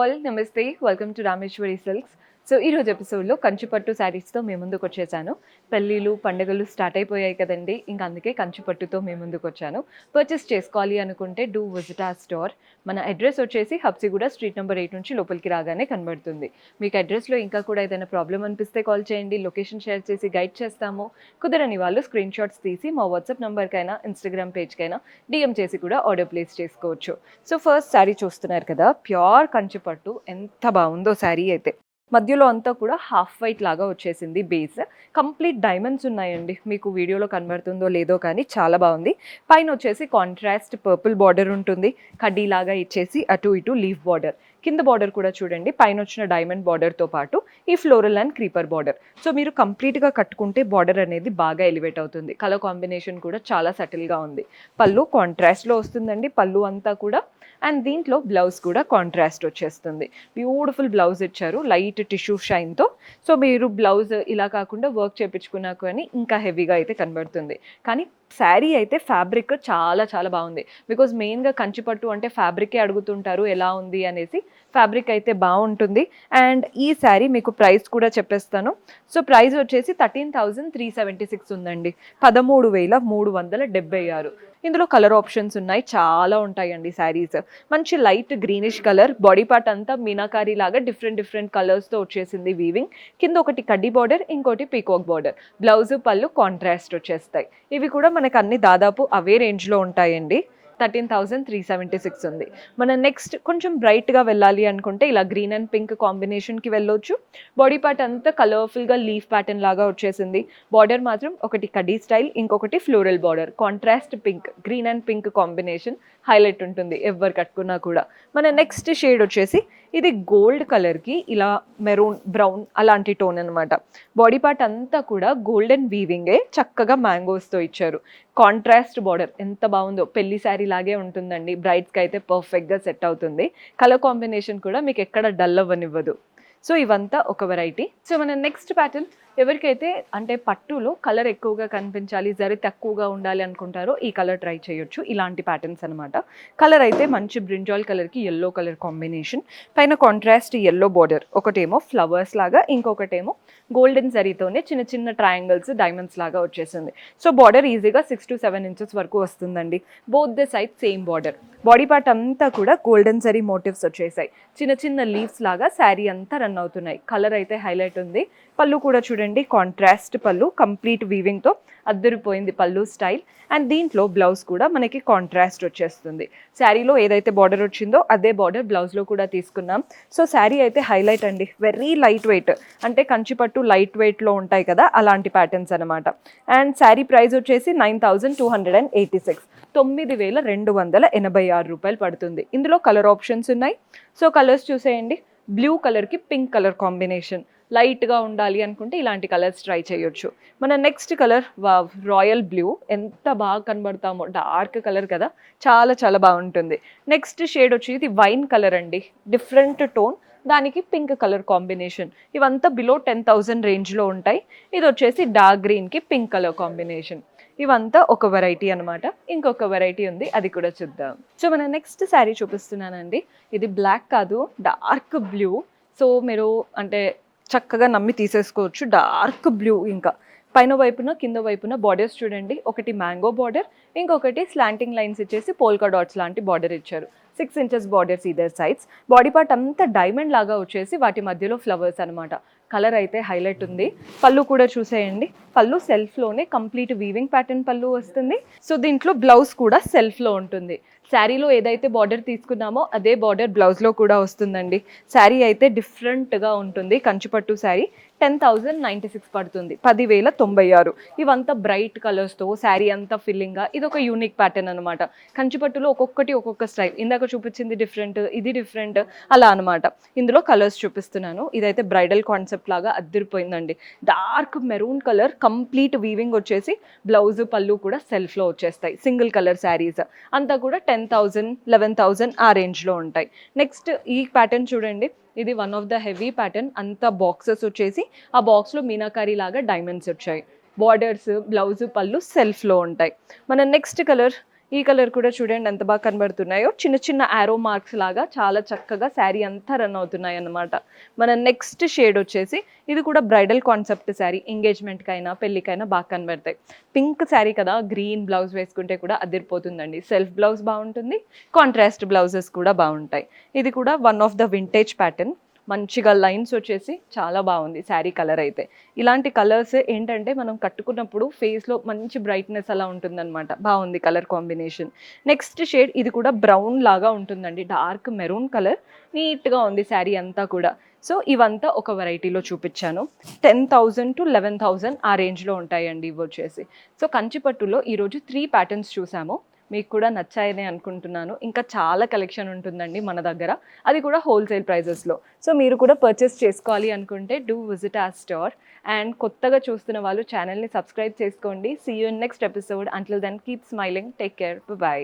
All నమస్తే welcome to Rameshwari silks. So ఈరోజు ఎపిసోడ్లో కంచిపట్టు శారీస్తో మేము ముందుకు వచ్చేసాను. పెళ్ళిళ్ళు పండుగలు స్టార్ట్ అయిపోయాయి కదండి, ఇంకా అందుకే కంచిపట్టుతో మేము ముందుకు వచ్చాను. పర్చేస్ చేసుకోవాలి అనుకుంటే డూ విజిట్ ఆ స్టోర్. మన అడ్రస్ వచ్చేసి హబ్సిగూడ స్ట్రీట్ నెంబర్ 8 నుంచి లోపలికి రాగానే కనబడుతుంది. మీకు అడ్రస్లో ఇంకా కూడా ఏదైనా ప్రాబ్లం అనిపిస్తే కాల్ చేయండి, లొకేషన్ షేర్ చేసి గైడ్ చేస్తాము. కుదరని వాళ్ళు స్క్రీన్ షాట్స్ తీసి మా వాట్సాప్ నెంబర్కైనా ఇన్స్టాగ్రామ్ పేజ్కైనా డిఎం చేసి కూడా ఆర్డర్ ప్లేస్ చేసుకోవచ్చు. సో ఫస్ట్ శారీ చూస్తున్నారు కదా, ప్యూర్ కంచిపట్టు. ఎంత బాగుందో శారీ అయితే. మధ్యలో అంతా కూడా హాఫ్ వైట్ లాగా వచ్చేసింది బేస్. కంప్లీట్ డైమండ్స్ ఉన్నాయండి, మీకు వీడియోలో కనబడుతుందో లేదో కానీ చాలా బాగుంది. పైన వచ్చేసి కాంట్రాస్ట్ పర్పుల్ బార్డర్ ఉంటుంది, కడ్డీ లాగా ఇచ్చేసి అటు ఇటు లీఫ్ బార్డర్. కింద బార్డర్ కూడా చూడండి, పైన వచ్చిన డైమండ్ బార్డర్తో పాటు ఈ floral and creeper border. So మీరు కంప్లీట్గా కట్టుకుంటే బార్డర్ అనేది బాగా ఎలివేట్ అవుతుంది. కలర్ కాంబినేషన్ కూడా చాలా సటిల్గా ఉంది. పళ్ళు కాంట్రాస్ట్లో వస్తుందండి, పళ్ళు అంతా కూడా. అండ్ దీంట్లో బ్లౌజ్ కూడా కాంట్రాస్ట్ వచ్చేస్తుంది. బ్యూటిఫుల్ బ్లౌజ్ ఇచ్చారు లైట్ టిష్యూ షైన్తో. సో మీరు బ్లౌజ్ ఇలా కాకుండా వర్క్ చేయించుకున్నా కానీ ఇంకా హెవీగా అయితే కనబడుతుంది. కానీ శారీ అయితే ఫ్యాబ్రిక్ చాలా చాలా బాగుంది. బికాజ్ మెయిన్గా కంచిపట్టు అంటే ఫ్యాబ్రికే అడుగుతుంటారు ఎలా ఉంది అనేసి. ఫ్యాబ్రిక్ అయితే బాగుంటుంది. అండ్ ఈ శారీ మీకు ప్రైస్ కూడా చెప్పేస్తాను. సో ప్రైస్ వచ్చేసి 13,376 ఉందండి, 13,376. ఇందులో కలర్ ఆప్షన్స్ ఉన్నాయి, చాలా ఉంటాయండి శారీస్. మంచి light greenish colour, body part అంతా మీనాకారీ లాగా డిఫరెంట్ కలర్స్తో వచ్చేసింది వీవింగ్. కింద ఒకటి కడ్డీ బార్డర్, ఇంకోటి పీకాక్ బార్డర్. బ్లౌజ్ పళ్ళు కాంట్రాస్ట్ వచ్చేస్తాయి. ఇవి కూడా మనకు అన్ని దాదాపు అవే రేంజ్లో ఉంటాయండి. 13,376 ఉంది. మన నెక్స్ట్ కొంచెం బ్రైట్గా వెళ్ళాలి అనుకుంటే ఇలా గ్రీన్ అండ్ పింక్ కాంబినేషన్కి వెళ్ళొచ్చు. బాడీ పార్ట్ అంతా కలర్ఫుల్గా లీఫ్ ప్యాటర్న్ లాగా వచ్చేసింది. బార్డర్ మాత్రం ఒకటి కడ్డీ స్టైల్, ఇంకొకటి floral border. Contrast pink, green and pink combination highlight ఉంటుంది ఎవరు కట్టుకున్నా కూడా. మన నెక్స్ట్ షేడ్ వచ్చేసి ఇది గోల్డ్ కలర్కి ఇలా మెరూన్ బ్రౌన్ అలాంటి టోన్ అనమాట. బాడీ పార్ట్ అంతా కూడా గోల్డెన్ వీవింగే, చక్కగా మ్యాంగోస్తో ఇచ్చారు. కాంట్రాస్ట్ బార్డర్ ఎంత బాగుందో, పెళ్లి శారీ లాగే ఉంటుందండి. బ్రైడ్స్కి అయితే పర్ఫెక్ట్గా సెట్ అవుతుంది. కలర్ కాంబినేషన్ కూడా మీకు ఎక్కడ డల్ అవ్వనివ్వదు. సో ఇవంతా ఒక వెరైటీ. సో మన నెక్స్ట్ ప్యాటర్న్ ఎవరికైతే అంటే పట్టులో కలర్ ఎక్కువగా కనిపించాలి, జరి తక్కువగా ఉండాలి అనుకుంటారో ఈ కలర్ ట్రై చేయొచ్చు. ఇలాంటి ప్యాటర్న్స్ అనమాట. కలర్ అయితే మంచి బ్రింజాల్ కలర్కి ఎల్లో కలర్ కాంబినేషన్. పైన కాంట్రాస్ట్ ఎల్లో బార్డర్, ఒకటేమో ఫ్లవర్స్ లాగా, ఇంకొకటేమో గోల్డెన్ జరీతోనే చిన్న చిన్న ట్రయాంగిల్స్ డైమండ్స్ లాగా వచ్చేసింది. సో బార్డర్ ఈజీగా 6 to 7 inches వరకు వస్తుందండి. Both the side same border. Body part అంతా కూడా గోల్డెన్ జరీ మోటివ్స్ వచ్చేసాయి. చిన్న చిన్న లీవ్స్ లాగా శారీ అంతా రన్ అవుతున్నాయి. కలర్ అయితే హైలైట్ ఉంది. పళ్ళు కూడా చూడండి, కాంట్రాస్ట్ పళ్ళు, కంప్లీట్ వీవింగ్తో అద్దరిపోయింది పళ్ళు స్టైల్. అండ్ దీంట్లో బ్లౌజ్ కూడా మనకి కాంట్రాస్ట్ వచ్చేస్తుంది. శారీలో ఏదైతే బార్డర్ వచ్చిందో అదే బార్డర్ బ్లౌజ్లో కూడా తీసుకున్నాం. సో శారీ అయితే హైలైట్ అండి. వెరీ లైట్ వెయిట్, అంటే కంచిపట్టు లైట్ వెయిట్లో ఉంటాయి కదా అలాంటి ప్యాటర్న్స్ అనమాట. అండ్ శారీ ప్రైస్ వచ్చేసి 9,286, 9,286 రూపాయలు పడుతుంది. ఇందులో కలర్ ఆప్షన్స్ ఉన్నాయి. సో కలర్స్ చూసేయండి. బ్లూ కలర్కి పింక్ కలర్ కాంబినేషన్, లైట్గా ఉండాలి అనుకుంటే ఇలాంటి కలర్స్ ట్రై చేయొచ్చు. మన నెక్స్ట్ కలర్ రాయల్ బ్లూ. ఎంత బాగా కనబడతామో, డార్క్ కలర్ కదా, చాలా చాలా బాగుంటుంది. నెక్స్ట్ షేడ్ వచ్చి ఇది వైన్ కలర్ అండి, డిఫరెంట్ టోన్, దానికి పింక్ కలర్ కాంబినేషన్. ఇవంతా బిలో 10,000 రేంజ్లో ఉంటాయి. ఇది వచ్చేసి డార్క్ గ్రీన్కి పింక్ కలర్ కాంబినేషన్. ఇవంతా ఒక వెరైటీ అనమాట. ఇంకొక వెరైటీ ఉంది, అది కూడా చూద్దాం. సో మన నెక్స్ట్ శారీ చూపిస్తున్నానండి. ఇది బ్లాక్ కాదు, డార్క్ బ్లూ. సో మీరు అంటే చక్కగా నమ్మి తీసేసుకోవచ్చు. Dark blue. ఇంకా పైన వైపున కింద వైపున బార్డర్స్ చూడండి, ఒకటి మ్యాంగో బార్డర్, ఇంకొకటి స్లాంటింగ్ లైన్స్ ఇచ్చేసి పోల్కా డాట్స్ లాంటి బార్డర్ ఇచ్చారు. 6 inches borders either sides. Body part అంతా డైమండ్ లాగా వచ్చేసి వాటి మధ్యలో ఫ్లవర్స్ అనమాట. కలర్ అయితే హైలైట్ ఉంది. పళ్ళు కూడా చూసేయండి. పళ్ళు సెల్ఫ్లోనే కంప్లీట్ వీవింగ్ ప్యాటర్న్ పళ్ళు వస్తుంది. సో దీంట్లో బ్లౌజ్ కూడా సెల్ఫ్లో ఉంటుంది. శారీలో ఏదైతే బార్డర్ తీసుకున్నామో అదే బార్డర్ బ్లౌజ్లో కూడా వస్తుందండి. శారీ అయితే డిఫరెంట్గా ఉంటుంది. కంచిపట్టు శారీ 10,096 పడుతుంది, 10,096. ఇవంతా బ్రైట్ కలర్స్తో శారీ అంతా ఫిల్లింగ్గా. ఇది ఒక యూనిక్ ప్యాటర్న్ అనమాట. కంచిపట్టులో ఒక్కొక్కటి ఒక్కొక్క స్టైల్. ఇందాక చూపించింది డిఫరెంట్, ఇది డిఫరెంట్, అలా అనమాట. ఇందులో కలర్స్ చూపిస్తున్నాను. ఇదైతే బ్రైడల్ కాన్సెప్ట్ లాగా అద్దరిపోయిందండి. Dark maroon colour, complete weaving వచ్చేసి బ్లౌజ్ పళ్ళు కూడా సెల్ఫ్లో వచ్చేస్తాయి. సింగిల్ కలర్ శారీస్ అంతా కూడా 10,000, 11,000 ఆ రేంజ్లో ఉంటాయి. నెక్స్ట్ ఈ ప్యాటర్న్ చూడండి. ఇది one of the heavy pattern. అంతా బాక్సెస్ వచ్చేసి ఆ బాక్స్లో మీనాకారీ లాగా డైమండ్స్ వచ్చాయి. బార్డర్స్, బ్లౌజ్, పళ్ళు సెల్ఫ్లో ఉంటాయి. మన నెక్స్ట్ కలర్ ఈ కలర్ కూడా చూడండి ఎంత బాగా కనబడుతున్నాయో, చిన్న చిన్న యారో మార్క్స్ లాగా చాలా చక్కగా శారీ అంతా రన్ అవుతున్నాయి అన్నమాట. మన నెక్స్ట్ షేడ్ వచ్చేసి ఇది కూడా బ్రైడల్ కాన్సెప్ట్ శారీ, ఎంగేజ్మెంట్కైనా పెళ్ళికైనా బాగా కనబడతాయి. పింక్ శారీ కదా, గ్రీన్ బ్లౌజ్ వేసుకుంటే కూడా అదిరిపోతుందండి. సెల్ఫ్ బ్లౌజ్ బాగుంటుంది, కాంట్రాస్ట్ బ్లౌజెస్ కూడా బాగుంటాయి. ఇది కూడా one of the vintage pattern, మంచిగా లైన్స్ వచ్చేసి చాలా బాగుంది శారీ కలర్ అయితే. ఇలాంటి కలర్స్ ఏంటంటే మనం కట్టుకున్నప్పుడు ఫేస్లో మంచి బ్రైట్నెస్ అలా ఉంటుందన్నమాట. బాగుంది కలర్ కాంబినేషన్. నెక్స్ట్ షేడ్ ఇది కూడా బ్రౌన్ లాగా ఉంటుందండి, డార్క్ మెరూన్ కలర్, నీట్గా ఉంది శారీ అంతా కూడా. సో ఇవంతా ఒక వెరైటీలో చూపించాను. 10,000 to 11,000 ఆ రేంజ్లో ఉంటాయండి ఇవి వచ్చేసి. సో కంచిపట్టులో ఈరోజు 3 ప్యాటర్న్స్ చూసాము, మీకు కూడా నచ్చాయని అనుకుంటున్నాను. ఇంకా చాలా కలెక్షన్ ఉంటుందండి మన దగ్గర, అది కూడా హోల్సేల్ ప్రైజెస్లో. సో మీరు కూడా పర్చేస్ చేసుకోవాలి అనుకుంటే do visit our store. And కొత్తగా చూస్తున్న వాళ్ళు ఛానల్ని సబ్స్క్రైబ్ చేసుకోండి. See you in next episode. Until then keep smiling, take care, by.